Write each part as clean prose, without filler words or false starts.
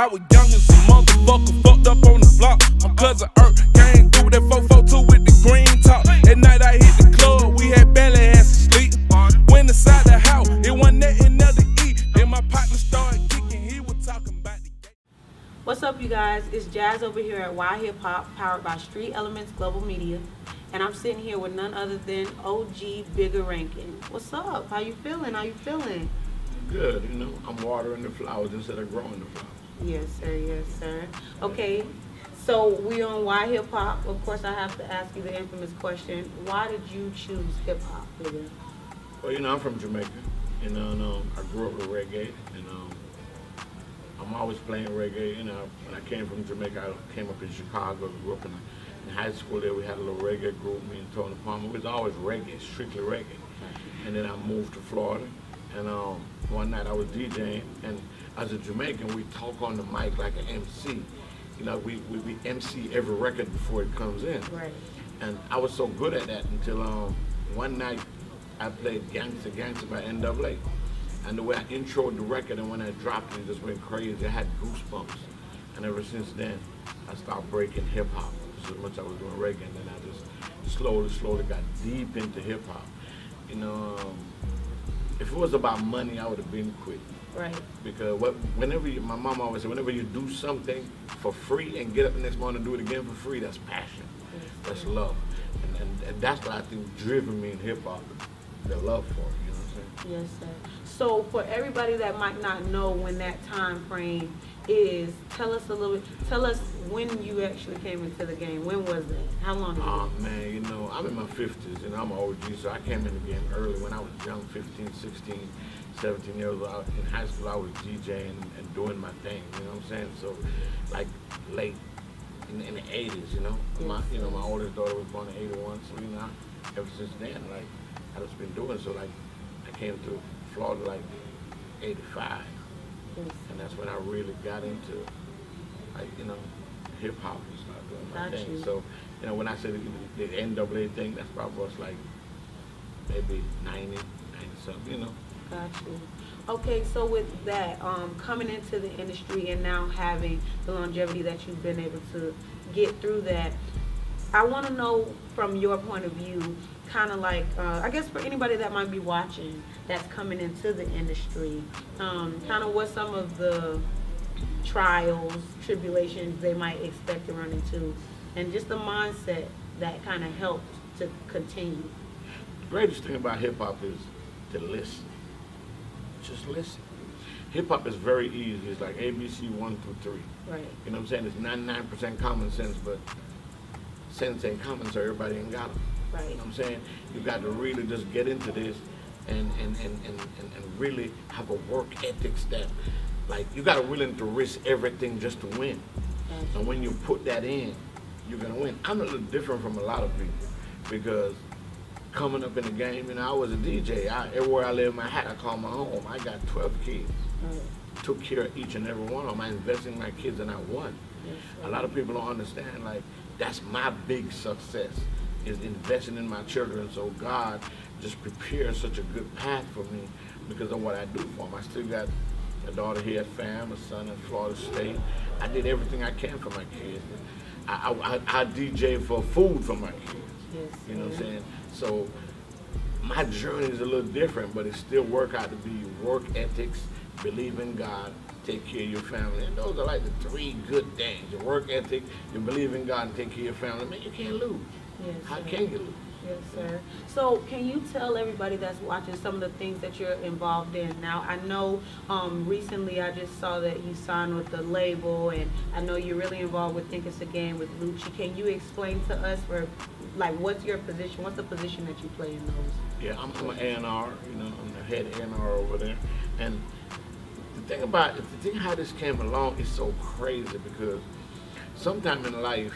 I was young as a motherfucker, fucked up on the block. My cousin Earth came through that 442 with the green top. At night I hit the club, we had barely had some sleep. Went inside the house, it wasn't nothing else to eat. Then my partner started kicking, he was talking about the game. What's up, you guys? It's Jazz over here at whyhiphop, powered by Street Elements Global Media. And I'm sitting here with none other than OG Bigga Rankin. What's up? How you feeling? How you feeling? Good, you know. I'm watering the flowers instead of growing the flowers. Yes, sir. Yes, sir. Okay, so we on whyhiphop. Of course, I have to ask you the infamous question. Why did you choose hip-hop, Bigga? Well, you know, I'm from Jamaica. You know, I grew up with reggae. And I'm always playing reggae. You know, when I came from Jamaica, I came up in Chicago. Grew up in high school there. We had a little reggae group, me and Tony Palmer. It was always reggae, strictly reggae. And then I moved to Florida. And one night I was DJing, and as a Jamaican, we talk on the mic like an MC. You know, we MC every record before it comes in. Right. And I was so good at that until one night I played Gangsta Gangsta by NAA. And the way I introed the record and when I dropped it, it just went crazy. I had goosebumps. And ever since then, I started breaking hip hop. So much I was doing reggae, and then I just slowly got deep into hip hop. You know, if it was about money, I would have been quit. Right. Because my mom always said, whenever you do something for free and get up the next morning and do it again for free, that's passion. Yes. That's love. And that's what I think driven me in hip hop, the love for it, you know what I'm saying? Yes, sir. So for everybody that might not know when that time frame is, tell us when you actually came into the game. When was that? How long ago? Oh man, you know, I'm in my 50s and I'm an OG, so I came in the game early when I was young, 15, 16, 17 years old. In high school, I was DJing and doing my thing, you know what I'm saying? So, like, late in the 80s, you know? Yes. My oldest daughter was born in 81, so, you know, ever since then, like, I've just been doing, so, like, I came to Florida, like, 85. Yes. And that's when I really got into, like, you know, hip hop and started doing my Got thing. you. So, you know, when I said the NAA thing, that's probably was like maybe 90 something, you know. Got you. Okay, so with that, coming into the industry and now having the longevity that you've been able to get through that, I want to know from your point of view, kind of like, I guess for anybody that might be watching that's coming into the industry, kind of what some of the trials, tribulations they might expect to run into, and just the mindset that kind of helps to continue. The greatest thing about hip hop is to listen. Just listen. Hip hop is very easy. It's like ABC 1 through 3. Right. You know what I'm saying? It's 99% common sense, but sense ain't common, so everybody ain't got them. Right. You know what I'm saying? You got to really just get into this and really have a work ethics that, like, you got to willing to risk everything just to win. Gotcha. And when you put that in, you're going to win. I'm a little different from a lot of people because coming up in the game, you know, I was a DJ. Everywhere I live, my hat, I call my home. I got 12 kids. Right. Took care of each and every one of them. I invested in my kids and I won. Yes, A lot of people don't understand, like, that's my big success, is investing in my children. So God just prepared such a good path for me because of what I do for them. I still got a daughter here at FAM, a son at Florida State. I did everything I can for my kids. I DJ for food for my kids. Yes, You know what I'm sir. saying? So my journey is a little different, but it still work out to be work ethics, believe in God, take care of your family. And those are like the 3 good things. Your work ethic, you believe in God and take care of your family. Man, you can't lose. Yes, How sir. can you lose? Yes, sir. So can you tell everybody that's watching some of the things that you're involved in? Now, I know recently I just saw that you signed with the label, and I know you're really involved with Think It's a Game with Lucci. Can you explain to us, for like, what's your position? What's the position that you play in those? Yeah, I'm an A&R, you know, I'm the head A&R over there. And the thing how this came along is so crazy because sometime in life,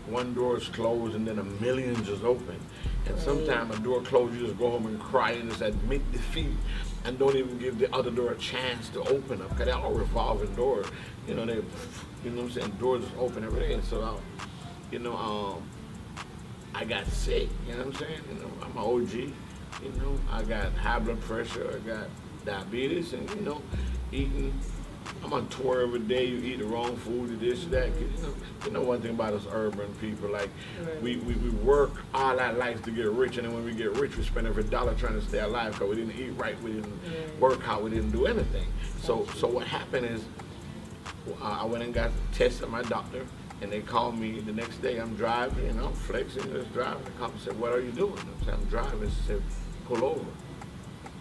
one door is closed and then a million just open. And sometimes a door closed, you just go home and cry and just admit defeat and don't even give the other door a chance to open up. Because they're all revolving doors. You know, you know what I'm saying? Doors just open every day. And so, I got sick, you know what I'm saying? You know, I'm an OG, you know, I got high blood pressure, I got diabetes, and, you know, eating I'm on tour every day. You eat the wrong food, you this, that. You know one thing about us urban people, like we work all our lives to get rich, and then when we get rich, we spend every dollar trying to stay alive because we didn't eat right, we didn't work hard, we didn't do anything. So what happened is I went and got tested at my doctor, and they called me the next day. I'm driving, flexing, just driving. They called me and said, "What are you doing?" I said, "I'm driving." She said, "Pull over."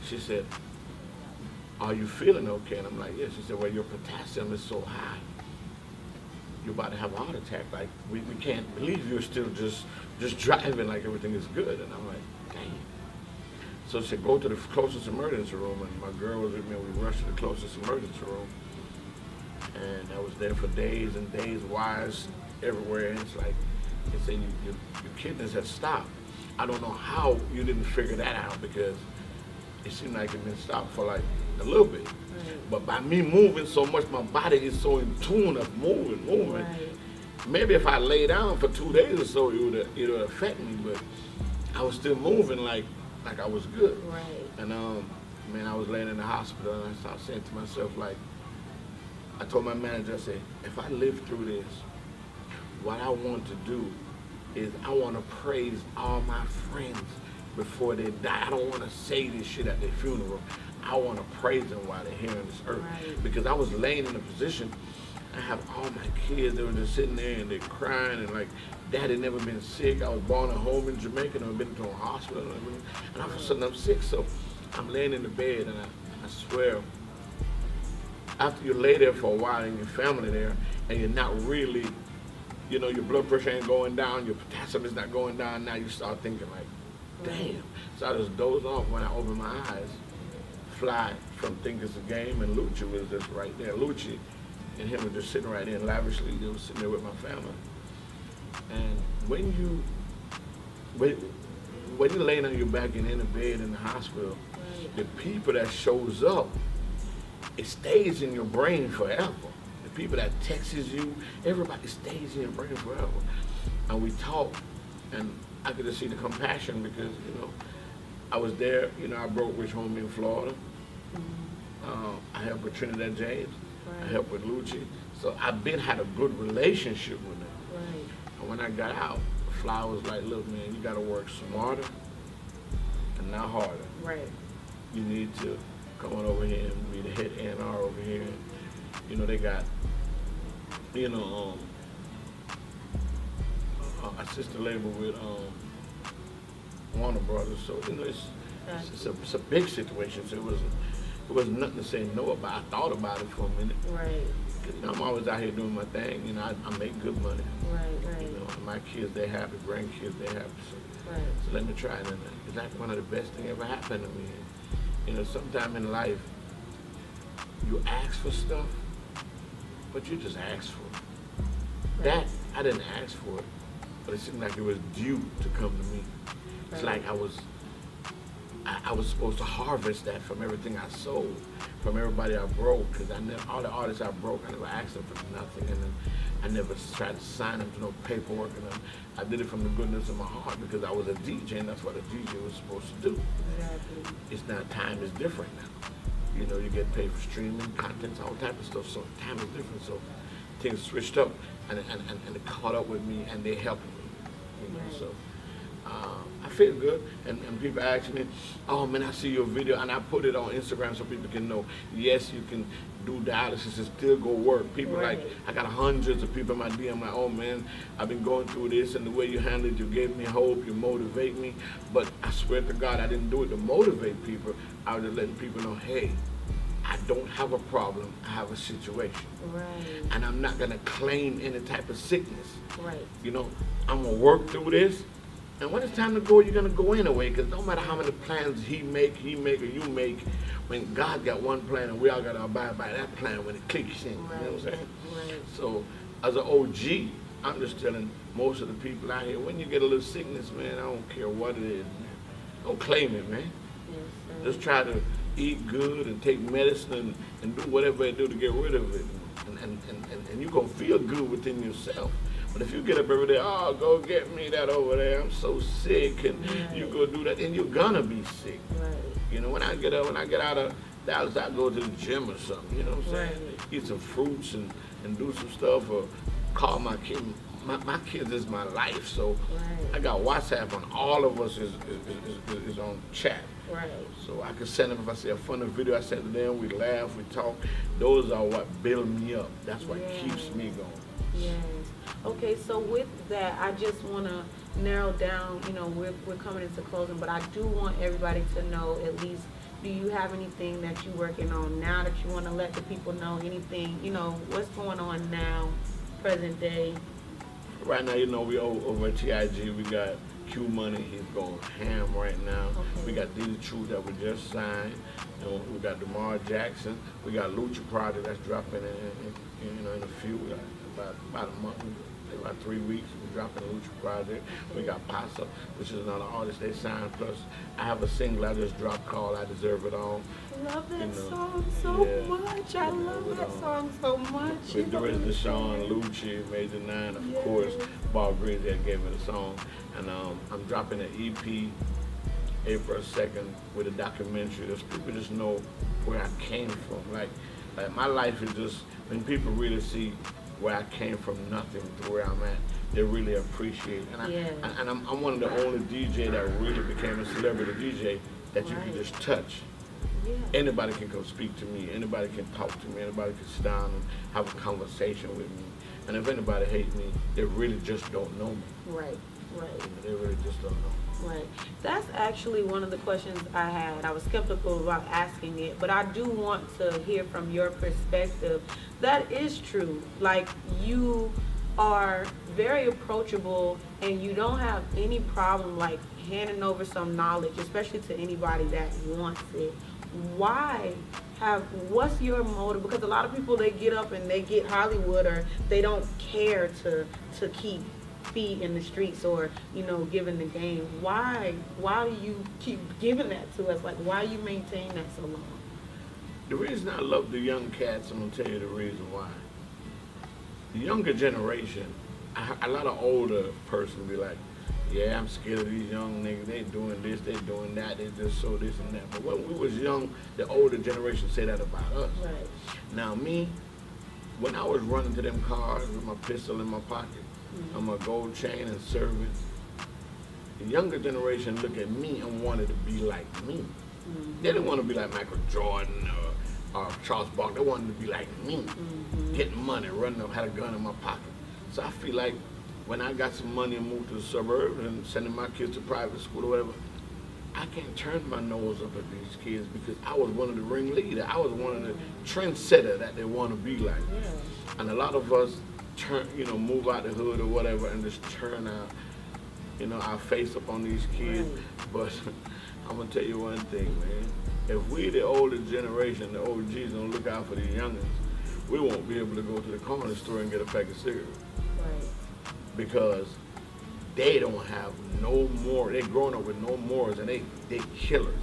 She said, "Are you feeling okay?" And I'm like, "Yeah." She said, "Well, your potassium is so high. You're about to have a heart attack. Like, we can't believe you're still just driving like everything is good." And I'm like, dang. So she said, "Go to the closest emergency room." And my girl was with me, and we rushed to the closest emergency room. And I was there for days and days, wires everywhere. And it's like, they say your kidneys have stopped. I don't know how you didn't figure that out, because it seemed like it been stopped for like a little bit. Right. But by me moving so much, my body is so in tune of moving. Right. Maybe if I lay down for 2 days or so, it would affect me, but I was still moving like I was good. Right. And I was laying in the hospital, and I started saying to myself, like, I told my manager, I said, if I live through this, what I want to do is I want to praise all my friends before they die. I don't want to say this shit at their funeral. I want to praise them while they're here on this earth. Right. Because I was laying in a position, I have all my kids, they were just sitting there and they're crying, and like, Dad had never been sick. I was born at home in Jamaica, and I've been to a hospital, and all of a sudden I'm sick. So I'm laying in the bed, and I swear, after you lay there for a while and your family there, and you're not really, your blood pressure ain't going down, your potassium is not going down, now you start thinking like, damn. So I just dozed off. When I opened my eyes, Fly from Think It's a Game and Lucci was just right there. Lucci and him were just sitting right there, and lavishly they were sitting there with my family. And when you're laying on your back and in the bed in the hospital, the people that shows up, it stays in your brain forever. The people that texts you, everybody stays in your brain forever. And we talk, and I could just see the compassion, because, I was there, I broke Rich Homie in Florida. I helped with Trinidad James. Right. I helped with Lucci. So I've had a good relationship with them. Right. And when I got out, Fly was like, look, man, you got to work smarter and not harder. Right. You need to come on over here and be the head A&R over here. They got, a sister label with Warner Brothers. So, it's a big situation. So it wasn't nothing to say no about. I thought about it for a minute. Right. I'm always out here doing my thing. I make good money. Right. And my kids, they happy. Grandkids, they happy. So let me try it. And it's like one of the best things ever happened to me. Sometime in life, you ask for stuff, but you just ask for it. Right. That, I didn't ask for it, but it seemed like it was due to come to me. It's like I was supposed to harvest that from everything I sold, from everybody I broke, because all the artists I broke, I never asked them for nothing, and then I never tried to sign them to no paperwork, and I did it from the goodness of my heart, because I was a DJ, and that's what a DJ was supposed to do. Exactly. It's now, time is different now. You get paid for streaming, contents, all type of stuff, so time is different, so things switched up, and they caught up with me, and they helped me, right. So. I feel good, and people ask me, oh man, I see your video, and I put it on Instagram so people can know, yes, you can do dialysis and still go work. People right. Like, I got hundreds of people in my DM, like, oh man, I've been going through this, and the way you handled it, you gave me hope, you motivate me, but I swear to God, I didn't do it to motivate people. I was just letting people know, hey, I don't have a problem, I have a situation. Right. And I'm not gonna claim any type of sickness. Right. I'm gonna work through this. And when it's time to go, you're going to go anyway, because no matter how many plans he make, or you make, when God got one plan and we all got to abide by that plan when it clicks in, right. You know what I'm saying? Right. So, as an OG, I'm just telling most of the people out here, when you get a little sickness, man, I don't care what it is, man. Don't claim it, man. Yes, just try to eat good and take medicine and do whatever it do to get rid of it. And you're going to feel good within yourself. But if you get up every day, oh, go get me that over there, I'm so sick, and right. You go do that, then you're gonna be sick. Right. When I get out of Dallas, I go to the gym or something, you know what I'm saying? Right. Eat some fruits and do some stuff, or call my kid. My kids is my life, so Right. I got WhatsApp on all of us is on chat. Right. So I can send them, if I see a funny video, I send to them, we laugh, we talk. Those are what build me up. That's what keeps me going. Yes. Okay, so with that, I just want to narrow down, we're coming into closing, but I do want everybody to know at least, do you have anything that you're working on now that you want to let the people know? Anything, what's going on now, present day? Right now, we over at TIG, we got Q Money, he's going ham right now. Okay. We got these two that we just signed. And we got DeMar Jackson. We got Lucha Project that's dropping in a few, about a month, about 3 weeks. We're dropping the Lucha Project. We got Pasa, which is another artist they signed. Plus, I have a single I just dropped called I Deserve It All. I love that song so much. I love that song so much. With Doris Deshawn, Lucci, Major 9, of course, Bob Green that gave me the song. And I'm dropping an EP April 2nd with a documentary. Just people just know where I came from. Like my life is just, when people really see where I came from, nothing to where I'm at, they really appreciate it. And I'm one of the only DJ that really became a celebrity DJ that you can just touch. Yeah. Anybody can come speak to me. Anybody can talk to me. Anybody can sit down and have a conversation with me. And if anybody hates me, they really just don't know me. Right. They really just don't know. Right. That's actually one of the questions I had. I was skeptical about asking it, but I do want to hear from your perspective. That is true. Like, you are very approachable and you don't have any problem like handing over some knowledge, especially to anybody that wants it. What's your motive? Because a lot of people, they get up and they get Hollywood, or they don't care to keep feet in the streets or giving the game. Why do you keep giving that to us? Like, why you maintain that so long? The reason I love the young cats, I'm gonna tell you the reason why. The younger generation, a lot of older person be like, yeah, I'm scared of these young niggas, they doing this, they doing that, they just so this and that. But when we was young, the older generation say that about us. Right. Now me, when I was running to them cars with my pistol in my pocket, and my gold chain and service, the younger generation look at me and wanted to be like me. They didn't want to be like Michael Jordan or Charles Barkley. They wanted to be like me, getting money, running up, had a gun in my pocket. So I feel like when I got some money and moved to the suburbs and sending my kids to private school or whatever, I can't turn my nose up at these kids because I was one of the ringleaders. I was one of the trendsetter that they want to be like. Yeah. And a lot of us move out the hood or whatever and just turn our face up on these kids. Right. But I'm gonna tell you one thing, man. If we, the older generation, the OGs, don't look out for the youngins, we won't be able to go to the corner store and get a pack of cigarettes. Right. Because they don't have no more. They growing up with no morals, and they killers.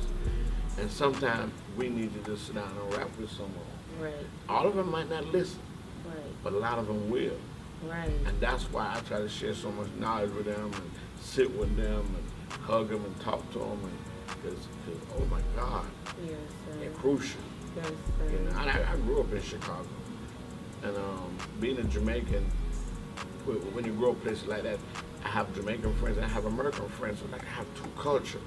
And sometimes we need to just sit down and rap with someone. Right. All of them might not listen, Right. but a lot of them will. Right. And that's why I try to share so much knowledge with them and sit with them and hug them and talk to them. Because oh my God, Yes, sir. they're crucial. Yes, sir. And I grew up in Chicago. And being a Jamaican, when you grow up places like that, I have Jamaican friends and I have American friends. So like I have two cultures,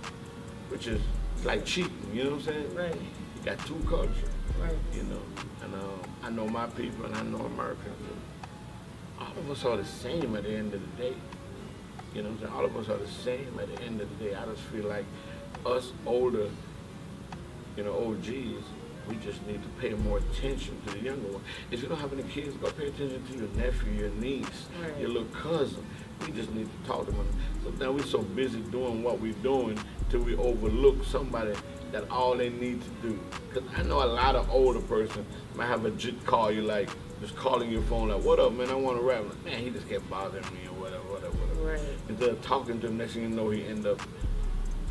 which is like cheating, you know what I'm saying? Right. You got two cultures, Right. And I know my people and I know Americans. All of us are the same at the end of the day. You know what I'm saying? All of us are the same at the end of the day. I just feel like us older, OGs, we just need to pay more attention to the younger one. If you don't have any kids, go pay attention to your nephew, your niece, Right. your little cousin. We just need to talk to them. Sometimes we're so busy doing what we're doing till we overlook somebody that all they need to do. Because I know a lot of older person might have a jit call you like, just calling your phone like, what up, man, I want to rap. Like, man, he just kept bothering me or whatever. Right. Instead of talking to him, next thing you know, he end up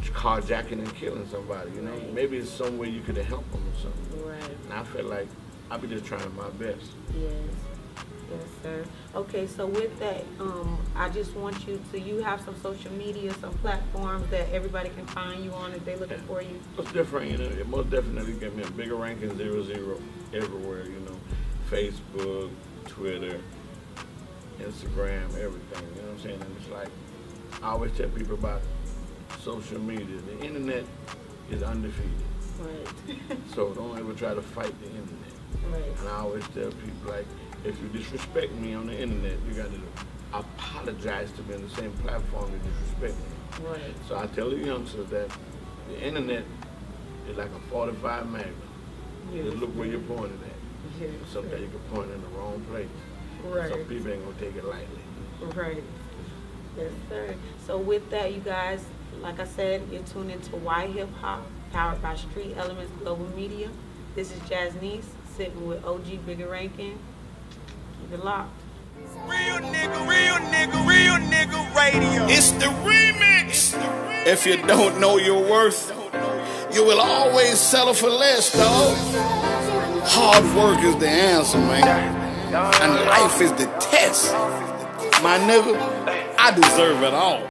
carjacking and killing somebody, Right. Maybe it's some way you could have helped him or something. Right. And I feel like I be just trying my best. Yes. Yes, sir. Okay, so with that, I just want you have some social media, some platforms that everybody can find you on if they're looking for you. It's different, you know. It most definitely get me a Bigga Rankin 00 everywhere, you know. Facebook, Twitter, Instagram, everything. You know what I'm saying? And it's like I always tell people about social media. The internet is undefeated. Right. So don't ever try to fight the internet. Right. And I always tell people, like, if you disrespect me on the internet, you got to apologize to me on the same platform that disrespect me. Right. So I tell the youngsters that the internet is like a 45 Magnum. Yes. Just look where you're pointing at. Yes. Sometimes you can point in the wrong place. Right. Some people ain't gonna take it lightly. Right. Yes, sir. So with that, you guys, like I said, you're tuned into Why Hip Hop, powered by Street Elements Global Media. This is Jaznice, sitting with OG Bigga Rankin. Keep it locked. Real nigga radio. It's the remix. If you don't know your worth, you will always settle for less, dog. Hard work is the answer, man. And life is the test. My nigga, I deserve it all.